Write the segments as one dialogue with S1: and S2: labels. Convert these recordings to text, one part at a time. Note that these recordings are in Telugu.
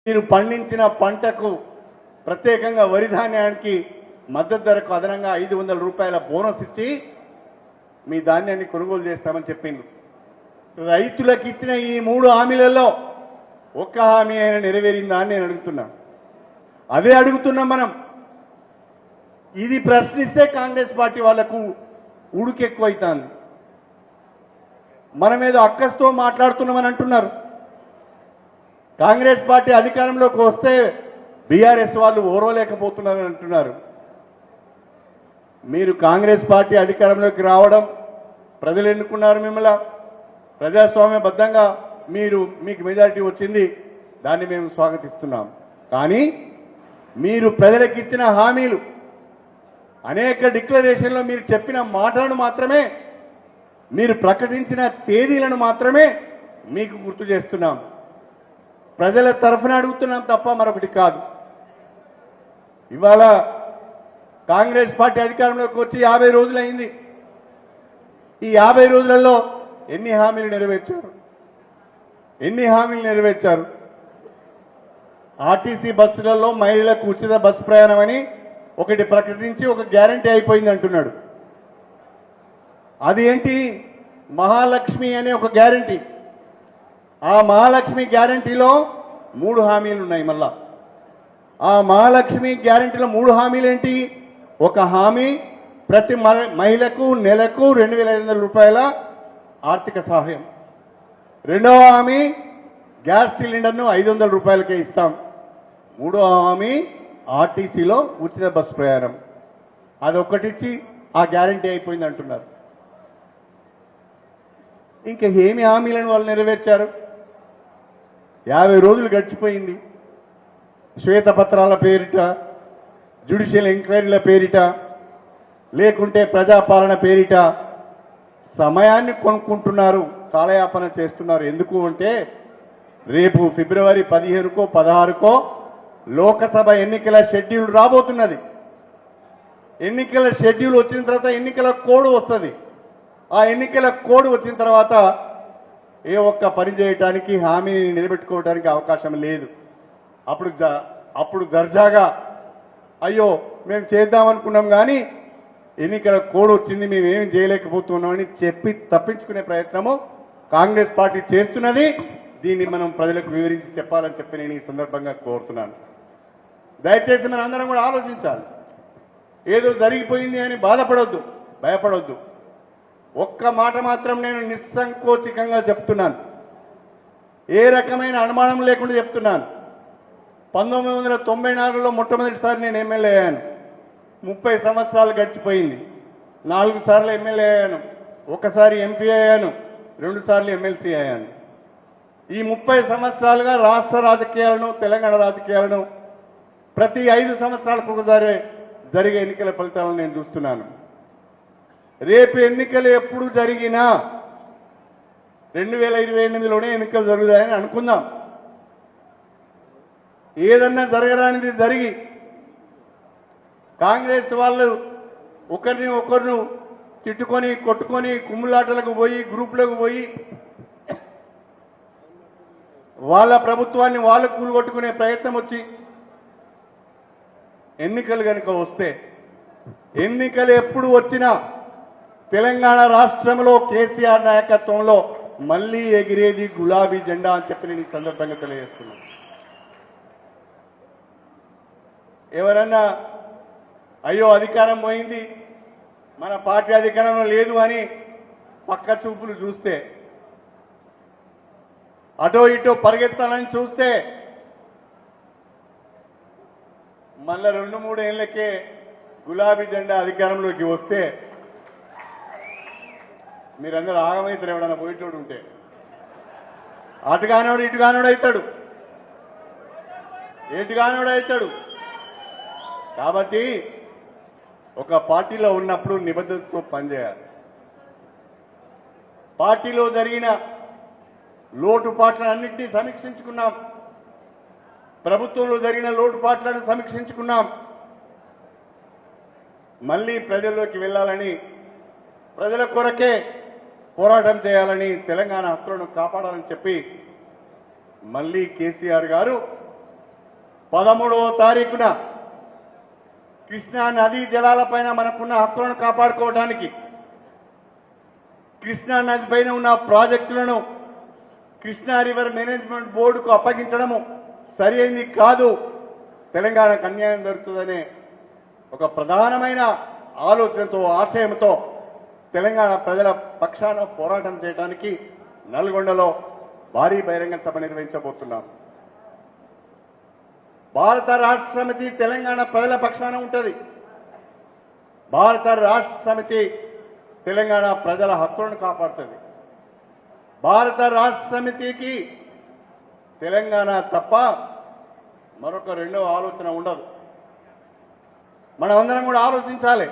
S1: మీరు పండించిన పంటకు ప్రత్యేకంగా వరి ధాన్యానికి మద్దతు ధరకు అదనంగా 500 రూపాయల బోనస్ ఇచ్చి మీ ధాన్యాన్ని కొనుగోలు చేస్తామని చెప్పింది. రైతులకు ఇచ్చిన ఈ 3 హామీలలో ఒక్క హామీ అయినా నెరవేరిందా అని నేను అడుగుతున్నా. అదే అడుగుతున్నాం మనం. ఇది ప్రశ్నిస్తే కాంగ్రెస్ పార్టీ వాళ్లకు ఉడుకెక్కువైతుంది. మనం ఏదో అక్కస్తో మాట్లాడుతున్నామని అంటున్నారు. కాంగ్రెస్ పార్టీ అధికారంలోకి వస్తే బీఆర్ఎస్ వాళ్ళు ఓర్వలేకపోతున్నారని అంటున్నారు. మీరు కాంగ్రెస్ పార్టీ అధికారంలోకి రావడం ప్రజలు ఎన్నుకున్నారు మిమ్మల్ని. ప్రజాస్వామ్యబద్ధంగా మీకు మెజారిటీ వచ్చింది, దాన్ని మేము స్వాగతిస్తున్నాం. కానీ మీరు ప్రజలకు ఇచ్చిన హామీలు, అనేక డిక్లరేషన్లో మీరు చెప్పిన మాటలను మాత్రమే, మీరు ప్రకటించిన తేదీలను మాత్రమే మీకు గుర్తు చేస్తున్నాం. ప్రజల తరఫున అడుగుతున్నాం తప్ప మరొకటి కాదు. ఇవాళ కాంగ్రెస్ పార్టీ అధికారంలోకి వచ్చి 50 రోజులైంది. ఈ 50 రోజులలో ఎన్ని హామీలు నెరవేర్చారు? ఆర్టీసీ బస్సులలో మహిళలకు ఉచిత బస్సు ప్రయాణం అని ఒకటి ప్రకటించి ఒక గ్యారంటీ అయిపోయింది అంటున్నాడు. అది ఏంటి? మహాలక్ష్మి అనే ఒక గ్యారంటీ. ఆ మహాలక్ష్మి గ్యారంటీలో 3 హామీలు ఉన్నాయి. మళ్ళా ఆ మహాలక్ష్మి గ్యారంటీలో 3 హామీలు ఏంటి? ఒక హామీ ప్రతి మహిళకు నెలకు 2500 రూపాయల ఆర్థిక సహాయం. రెండవ హామీ గ్యాస్ సిలిండర్ను 500 రూపాయలకే ఇస్తాం. మూడవ హామీ ఆర్టీసీలో ఉచిత బస్సు ప్రయాణం. అదొక్కటిచ్చి ఆ గ్యారంటీ అయిపోయింది అంటున్నారు. ఇంకా ఏమి హామీలను వాళ్ళు నెరవేర్చారు? 50 రోజులు గడిచిపోయింది. శ్వేతపత్రాల పేరిట, జ్యుడిషియల్ ఎంక్వైరీల పేరిట, లేకుంటే ప్రజాపాలన పేరిట సమయాన్ని కొనుక్కుంటున్నారు, కాలయాపన చేస్తున్నారు. ఎందుకు అంటే రేపు ఫిబ్రవరి 15కో 16కో లోకసభ ఎన్నికల షెడ్యూల్ రాబోతున్నది. ఎన్నికల షెడ్యూల్ వచ్చిన తర్వాత ఎన్నికల కోడ్ వస్తుంది. ఆ ఎన్నికల కోడ్ వచ్చిన తర్వాత ఏ ఒక్క పని చేయటానికి, హామీని నిలబెట్టుకోవడానికి అవకాశం లేదు. అప్పుడు దర్జాగా అయ్యో మేము చేద్దామనుకున్నాం కానీ ఎన్నికల కోడ్ వచ్చింది, మేమేం చేయలేకపోతున్నామని చెప్పి తప్పించుకునే ప్రయత్నము కాంగ్రెస్ పార్టీ చేస్తున్నది. దీన్ని మనం ప్రజలకు వివరించి చెప్పాలని చెప్పి నేను ఈ సందర్భంగా కోరుతున్నాను. దయచేసి మనం అందరం కూడా ఆలోచించాలి. ఏదో జరిగిపోయింది అని బాధపడొద్దు, భయపడొద్దు. ఒక్క మాట మాత్రం నేను నిస్సంకోచికంగా చెప్తున్నాను, ఏ రకమైన అనుమానం లేకుండా చెప్తున్నాను. 1994లో మొట్టమొదటిసారి నేను ఎమ్మెల్యే అయ్యాను. 30 సంవత్సరాలు గడిచిపోయింది. 4 సార్లు ఎమ్మెల్యే అయ్యాను, ఒకసారి ఎంపీ అయ్యాను, 2 సార్లు ఎమ్మెల్సీ అయ్యాను. ఈ 30 సంవత్సరాలుగా రాష్ట్ర రాజకీయాలను, తెలంగాణ రాజకీయాలను ప్రతి 5 సంవత్సరాలకు ఒకసారి జరిగే ఎన్నికల ఫలితాలను నేను చూస్తున్నాను. రేపు ఎన్నికలు ఎప్పుడు జరిగినా 2028లోనే ఎన్నికలు జరుగుతాయని అనుకుందాం. ఏదన్నా జరగరానిది జరిగి కాంగ్రెస్ వాళ్ళు ఒకరిని తిట్టుకొని, కొట్టుకొని, కుమ్ములాటలకు పోయి, గ్రూపులకు పోయి వాళ్ళ ప్రభుత్వాన్ని వాళ్ళు కూలగొట్టుకునే ప్రయత్నం వచ్చి ఎన్నికలు కనుక వస్తే, ఎన్నికలు ఎప్పుడు వచ్చినా తెలంగాణ రాష్ట్రంలో కేసీఆర్ నాయకత్వంలో మళ్ళీ ఎగిరేది గులాబీ జెండా అని చెప్పి నేను ఈ సందర్భంగా తెలియజేస్తున్నాను. ఎవరన్నా అయ్యో అధికారం పోయింది, మన పార్టీ అధికారంలో లేదు అని పక్క చూపులు చూస్తే, అటో ఇటో పరిగెత్తాలని చూస్తే మళ్ళా 2-3 ఏళ్లకే గులాబీ జెండా అధికారంలోకి వస్తే మీరందరూ ఆగమవుతారు. ఎవడన్నా పోయేటోడు ఉంటే అటుగానోడు ఇటుగానోడు అవుతాడు, ఎటుగానోడు అవుతాడు. కాబట్టి ఒక పార్టీలో ఉన్నప్పుడు నిబద్ధతతో పనిచేయాలి. పార్టీలో జరిగిన లోటుపాట్లన్నింటినీ సమీక్షించుకున్నాం, ప్రభుత్వంలో జరిగిన లోటుపాట్లను సమీక్షించుకున్నాం. మళ్ళీ ప్రజల్లోకి వెళ్ళాలని, ప్రజల కొరకే పోరాటం చేయాలని, తెలంగాణ హక్కులను కాపాడాలని చెప్పి మళ్ళీ కేసీఆర్ గారు 13వ తారీఖున కృష్ణా నదీ జలాలపైన మనకున్న హక్కులను కాపాడుకోవడానికి కృష్ణా నది పైన ఉన్న ప్రాజెక్టులను కృష్ణా రివర్ మేనేజ్మెంట్ బోర్డుకు అప్పగించడము సరైనది కాదు, తెలంగాణకు అన్యాయం జరుగుతుందనే ఒక ప్రధానమైన ఆలోచనతో ఆశయంతో తెలంగాణ ప్రజల పక్షాన పోరాటం చేయడానికి నల్గొండలో భారీ బహిరంగ సభ నిర్వహించబోతున్నాం. భారత రాష్ట్ర సమితి తెలంగాణ ప్రజల పక్షాన ఉంటుంది. భారత రాష్ట్ర సమితి తెలంగాణ ప్రజల హక్కులను కాపాడుతుంది. భారత రాష్ట్ర సమితికి తెలంగాణ తప్ప మరొక రెండవ ఆలోచన ఉండదు. మనమందరం కూడా ఆలోచించాలి.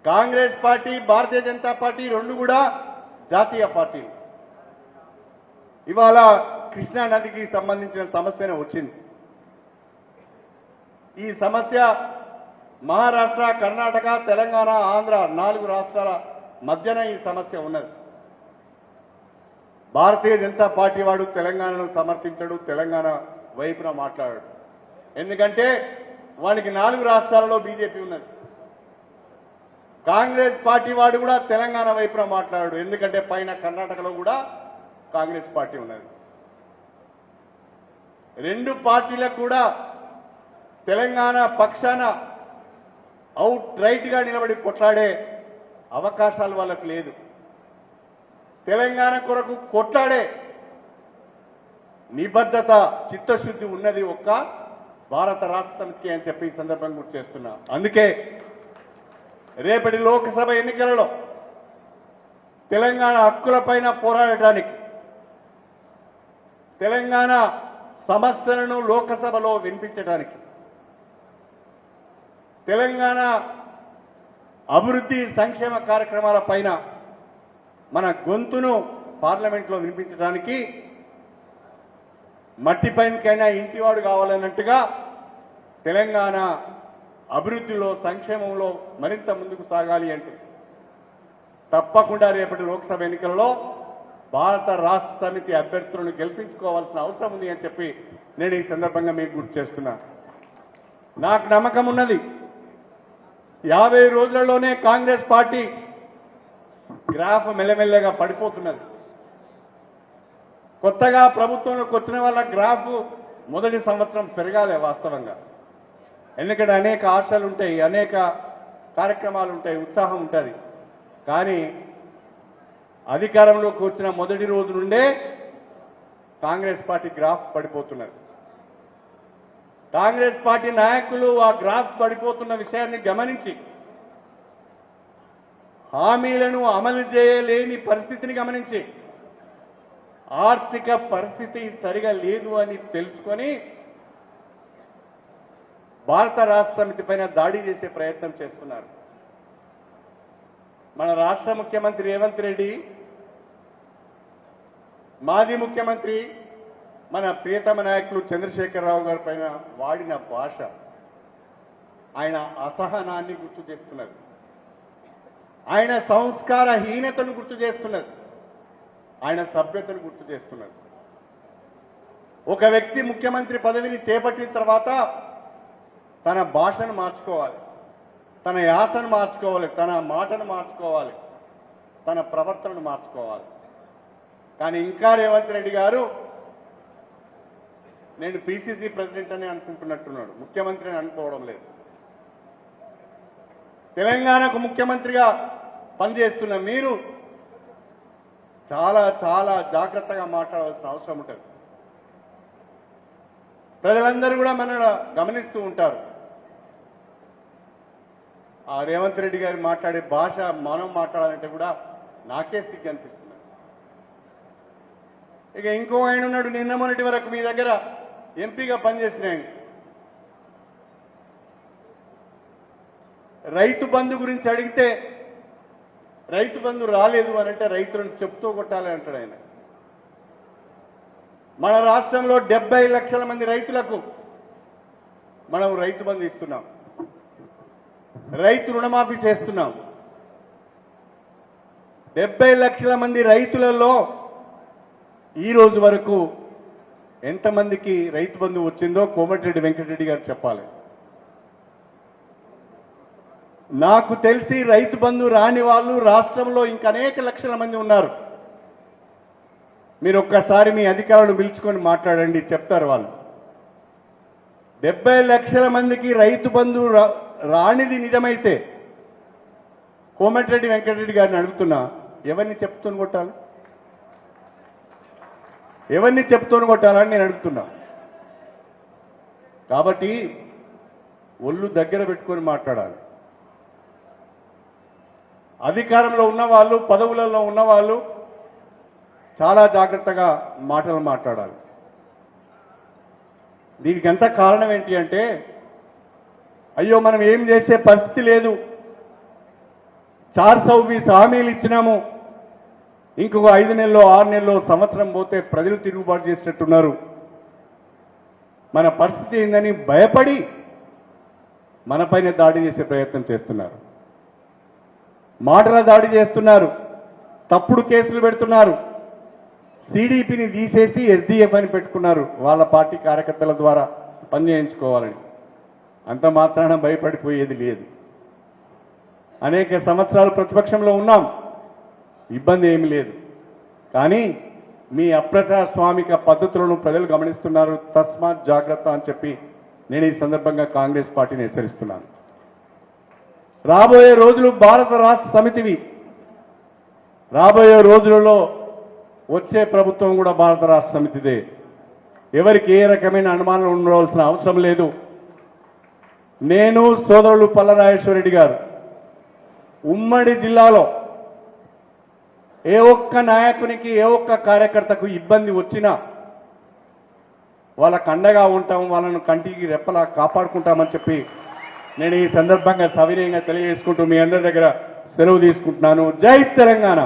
S1: కాంగ్రెస్ పార్టీ, భారతీయ జనతా పార్టీ రెండు కూడా జాతీయ పార్టీలు. ఇవాళ కృష్ణా నదికి సంబంధించిన సమస్యనే వచ్చింది. ఈ సమస్య మహారాష్ట్ర, కర్ణాటక, తెలంగాణ, ఆంధ్ర 4 రాష్ట్రాల మధ్యన ఈ సమస్య ఉన్నది. భారతీయ జనతా పార్టీ వాడు తెలంగాణను సమర్థించడు, తెలంగాణ వైపున మాట్లాడాడు. ఎందుకంటే వానికి 4 రాష్ట్రాలలో బీజేపీ ఉన్నది. కాంగ్రెస్ పార్టీ వాడు కూడా తెలంగాణ వైపున మాట్లాడాడు. ఎందుకంటే పైన కర్ణాటకలో కూడా కాంగ్రెస్ పార్టీ ఉన్నది. రెండు పార్టీలకు కూడా తెలంగాణ పక్షాన అవుట్ రైట్ గా నిలబడి కొట్లాడే అవకాశాలు వాళ్ళకు లేదు. తెలంగాణ కొరకు కొట్లాడే నిబద్ధత, చిత్తశుద్ధి ఉన్నది ఒక్క భారత రాష్ట్ర సమితికి అని చెప్పి ఈ సందర్భంగా గుర్తు చేస్తున్నా. అందుకే రేపటి లోక్సభ ఎన్నికలలో తెలంగాణ హక్కులపైన పోరాడటానికి, తెలంగాణ సమస్యలను లోకసభలో వినిపించడానికి, తెలంగాణ అభివృద్ధి సంక్షేమ కార్యక్రమాల పైన మన గొంతును పార్లమెంట్లో వినిపించడానికి మట్టి పైనకైనా ఇంటివాడు కావాలన్నట్టుగా తెలంగాణ అభివృద్ధిలో, సంక్షేమంలో మరింత ముందుకు సాగాలి అంటే తప్పకుండా రేపటి లోక్సభ ఎన్నికల్లో భారత రాష్ట్ర సమితి అభ్యర్థులను గెలిపించుకోవాల్సిన అవసరం ఉంది అని చెప్పి నేను ఈ సందర్భంగా మీకు గుర్తు చేస్తున్నా. నాకు నమ్మకం ఉన్నది, 50 రోజులలోనే కాంగ్రెస్ పార్టీ గ్రాఫ్ మెల్లమెల్లగా పడిపోతున్నది. కొత్తగా ప్రభుత్వంలోకి వచ్చిన వాళ్ళ గ్రాఫ్ మొదటి సంవత్సరం పెరగాలి వాస్తవంగా. ఎందుకంటే అనేక ఆశలు ఉంటాయి, అనేక కార్యక్రమాలు ఉంటాయి, ఉత్సాహం ఉంటుంది. కానీ అధికారంలోకి వచ్చిన మొదటి రోజు నుండే కాంగ్రెస్ పార్టీ గ్రాఫ్ పడిపోతున్నది. కాంగ్రెస్ పార్టీ నాయకులు ఆ గ్రాఫ్ పడిపోతున్న విషయాన్ని గమనించి హామీలను అమలు చేయలేని పరిస్థితిని గమనించి ఆర్థిక పరిస్థితి సరిగా లేదు అని తెలుసుకొని భారత రాష్ట్ర సమితి పైన దాడి చేసే ప్రయత్నం చేస్తున్నారు. మన రాష్ట్ర ముఖ్యమంత్రి రేవంత్ రెడ్డి, మాజీ ముఖ్యమంత్రి మన ప్రియతమ నాయకులు చంద్రశేఖరరావు గారి పైన వాడిన భాష ఆయన అసహనాన్ని గుర్తు చేస్తున్నది, ఆయన సంస్కారహీనతను గుర్తు చేస్తున్నది, ఆయన సభ్యతను గుర్తు చేస్తున్నది. ఒక వ్యక్తి ముఖ్యమంత్రి పదవిని చేపట్టిన తర్వాత తన భాషను మార్చుకోవాలి, తన యాసను మార్చుకోవాలి, తన మాటను మార్చుకోవాలి, తన ప్రవర్తనను మార్చుకోవాలి. కానీ ఇంకా రేవంత్ రెడ్డి గారు నేను పిసిసి ప్రెసిడెంట్ అని అనుకుంటున్నట్టున్నాడు, ముఖ్యమంత్రి అని అనుకోవడం లేదు. తెలంగాణకు ముఖ్యమంత్రిగా పనిచేస్తున్న మీరు చాలా చాలా జాగ్రత్తగా మాట్లాడాల్సిన అవసరం ఉంటుంది. ప్రజలందరూ కూడా మనల్ని గమనిస్తూ ఉంటారు. ఆ రేవంత్ రెడ్డి గారు మాట్లాడే భాష మనం మాట్లాడాలంటే కూడా నాకే సిగ్గు అనిపిస్తుంది. ఇక ఇంకో ఆయన ఉన్నాడు, నిన్న మొన్నటి వరకు మీ దగ్గర ఎంపీగా పనిచేసిన ఆయన. రైతు బంధు గురించి అడిగితే రైతు బంధు రాలేదు అని అంటే రైతులను చెప్తూ కొట్టాలి అంటాడు ఆయన. మన రాష్ట్రంలో 70 లక్షల మంది రైతులకు మనం రైతు బంధు ఇస్తున్నాం, రైతు రుణమాఫీ చేస్తున్నాం. 70 లక్షల మంది రైతులలో ఈ రోజు వరకు ఎంతమందికి రైతు బంధు వచ్చిందో కోమటిరెడ్డి వెంకటరెడ్డి గారు చెప్పాలి. నాకు తెలిసి రైతు బంధు రాని వాళ్ళు రాష్ట్రంలో ఇంకా అనేక లక్షల మంది ఉన్నారు. మీరు ఒక్కసారి మీ అధికారులను పిలుచుకొని మాట్లాడండి, చెప్తారు వాళ్ళు. 70 లక్షల మందికి రైతు బంధు రానిది నిజమైతే కోమటిరెడ్డి వెంకటరెడ్డి గారిని అడుగుతున్నా, ఎవరిని చెప్తూని కొట్టాలి? ఎవరిని చెప్తూని కొట్టాలని నేను అడుగుతున్నా. కాబట్టి ఒళ్ళు దగ్గర పెట్టుకొని మాట్లాడాలి. అధికారంలో ఉన్నవాళ్ళు, పదవులలో ఉన్నవాళ్ళు చాలా జాగ్రత్తగా మాటలు మాట్లాడాలి. దీనికి ఎంత కారణం ఏంటి అంటే, అయ్యో మనం ఏం చేసే పరిస్థితి లేదు, 420 హామీలు ఇచ్చినాము, ఇంకొక 5 నెలలో 6 నెలలో సంవత్సరం పోతే ప్రజలు తిరుగుబాటు చేసినట్టున్నారు, మన పరిస్థితి ఏందని భయపడి మనపైన దాడి చేసే ప్రయత్నం చేస్తున్నారు. మాటల దాడి చేస్తున్నారు, తప్పుడు కేసులు పెడుతున్నారు. సిడిపిని తీసేసి ఎస్డిఎఫ్ అని పెట్టుకున్నారు, వాళ్ళ పార్టీ కార్యకర్తల ద్వారా పనిచేయించుకోవాలని. అంత మాత్రాన భయపడిపోయేది లేదు. అనేక సంవత్సరాలు ప్రతిపక్షంలో ఉన్నాం, ఇబ్బంది ఏమీ లేదు. కానీ మీ అప్రజాస్వామిక పద్ధతులను ప్రజలు గమనిస్తున్నారు. తస్మాత్ జాగ్రత్త అని చెప్పి నేను ఈ సందర్భంగా కాంగ్రెస్ పార్టీని హెచ్చరిస్తున్నాను. రాబోయే రోజులు భారత రాష్ట్ర సమితివి. రాబోయే రోజులలో వచ్చే ప్రభుత్వం కూడా భారత రాష్ట్ర సమితిదే. ఎవరికి ఏ రకమైన అనుమానం ఉండవలసిన అవసరం లేదు. నేను సోదరులు పల్లరాజేశ్వరరెడ్డి గారు ఉమ్మడి జిల్లాలో ఏ ఒక్క నాయకునికి, ఏ ఒక్క కార్యకర్తకు ఇబ్బంది వచ్చినా వాళ్ళకు అండగా ఉంటాం, వాళ్ళను కంటికి రెప్పలా కాపాడుకుంటామని చెప్పి నేను ఈ సందర్భంగా సవినయంగా తెలియజేసుకుంటూ మీ అందరి దగ్గర సెలవు తీసుకుంటున్నాను. జై తెలంగాణ.